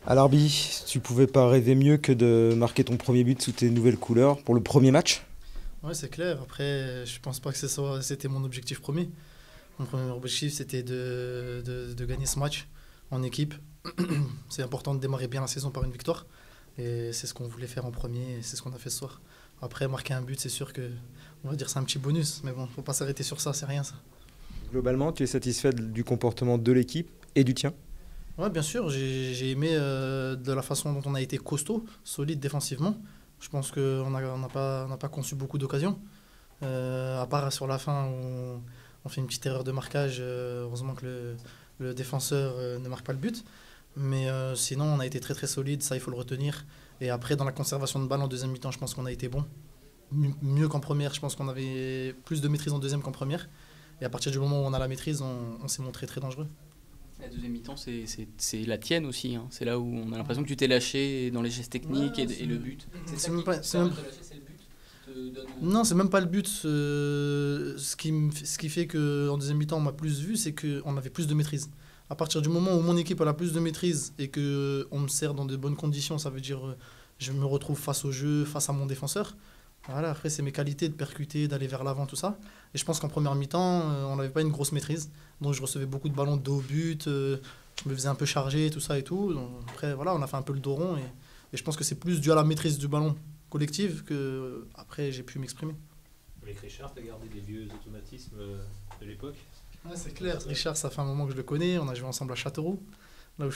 Alors Arbi, tu pouvais pas rêver mieux que de marquer ton premier but sous tes nouvelles couleurs pour le premier match? Ouais, c'est clair. Après, je pense pas que c'était mon objectif premier. Mon premier objectif, c'était de gagner ce match en équipe. C'est important de démarrer bien la saison par une victoire. Et c'est ce qu'on voulait faire en premier et c'est ce qu'on a fait ce soir. Après, marquer un but, c'est sûr que, on va dire, c'est un petit bonus. Mais bon, faut pas s'arrêter sur ça, c'est rien ça. Globalement, tu es satisfait du comportement de l'équipe et du tien? Ouais, bien sûr, j'ai aimé de la façon dont on a été costaud, solide défensivement. Je pense on n'a pas conçu beaucoup d'occasions. À part sur la fin où on fait une petite erreur de marquage, heureusement que le défenseur ne marque pas le but. Mais sinon, on a été très très solide, ça il faut le retenir. Et après, dans la conservation de balle en deuxième mi-temps, je pense qu'on a été bon. Mieux qu'en première, je pense qu'on avait plus de maîtrise en deuxième qu'en première. Et à partir du moment où on a la maîtrise, on s'est montré très dangereux. La deuxième mi-temps, c'est la tienne aussi, hein. C'est là où on a l'impression que tu t'es lâché dans les gestes techniques et le but. C'est ça C'est même qui pas, te c'est permet même- de te lâcher, c'est le but qui te donne. Non, c'est même pas le but. Ce qui fait qu'en deuxième mi-temps, on m'a plus vu, c'est qu'on avait plus de maîtrise. À partir du moment où mon équipe elle a plus de maîtrise et qu'on me sert dans de bonnes conditions, ça veut dire je me retrouve face au jeu, face à mon défenseur. Voilà, après, c'est mes qualités de percuter, d'aller vers l'avant, tout ça. Et je pense qu'en première mi-temps, on n'avait pas une grosse maîtrise. Donc je recevais beaucoup de ballons de dos au but, je me faisais un peu charger, tout ça et tout. Donc, après, voilà, on a fait un peu le dos rond. Et je pense que c'est plus dû à la maîtrise du ballon collective que après j'ai pu m'exprimer. Avec Richard, tu as gardé des vieux automatismes de l'époque. Ouais, c'est clair. Richard, ça fait un moment que je le connais. On a joué ensemble à Châteauroux, là où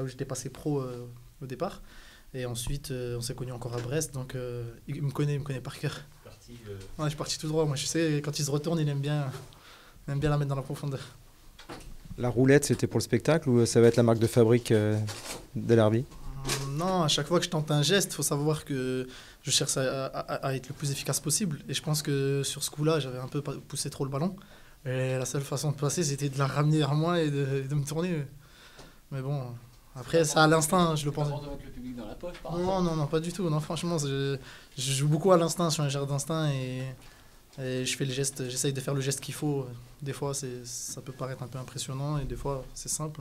j'étais passé pro au départ. Et ensuite, on s'est connus encore à Brest. Donc, il me connaît par cœur. Parti, Ouais, je suis parti tout droit. Moi, je sais, quand il se retourne, il aime bien la mettre dans la profondeur. La roulette, c'était pour le spectacle ou ça va être la marque de fabrique de l'Arbi? Non, à chaque fois que je tente un geste, il faut savoir que je cherche à être le plus efficace possible. Et je pense que sur ce coup-là, j'avais un peu poussé trop le ballon. Et la seule façon de passer, c'était de la ramener vers moi et de me tourner. Mais bon, après, ça à l'instinct, je le pense. Pas de mettre le public dans la poche, par Non, exemple. non, non, pas du tout. Non, franchement, je joue beaucoup à l'instinct, je suis un joueur d'instinct et je fais le geste, j'essaye de faire le geste qu'il faut. Des fois, ça peut paraître un peu impressionnant et des fois, c'est simple.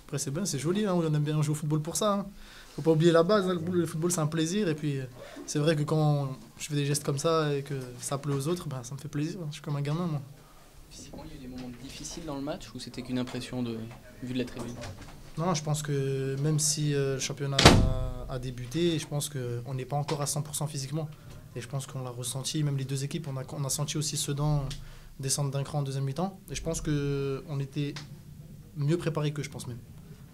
Après, c'est bien, c'est joli, hein, on aime bien jouer au football pour ça. Hein. Faut pas oublier la base, hein, le football, c'est un plaisir. Et puis, c'est vrai que quand je fais des gestes comme ça et que ça plaît aux autres, bah, ça me fait plaisir. Je suis comme un gamin, moi. Physiquement, il y a eu des moments difficiles dans le match ou c'était qu'une impression vue de la tribune? Non, je pense que même si le championnat a débuté, je pense qu'on n'est pas encore à 100% physiquement. Et je pense qu'on l'a ressenti, même les deux équipes, on a senti aussi Sedan descendre d'un cran en deuxième mi-temps. Et je pense qu'on était mieux préparés qu'eux, je pense même.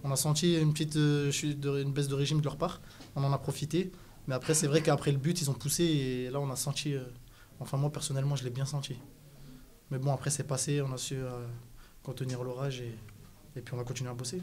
On a senti une petite une baisse de régime de leur part, on en a profité. Mais après, c'est vrai qu'après le but, ils ont poussé et là, on a senti. Enfin, moi, personnellement, je l'ai bien senti. Mais bon, après, c'est passé, on a su contenir l'orage et puis on va continuer à bosser.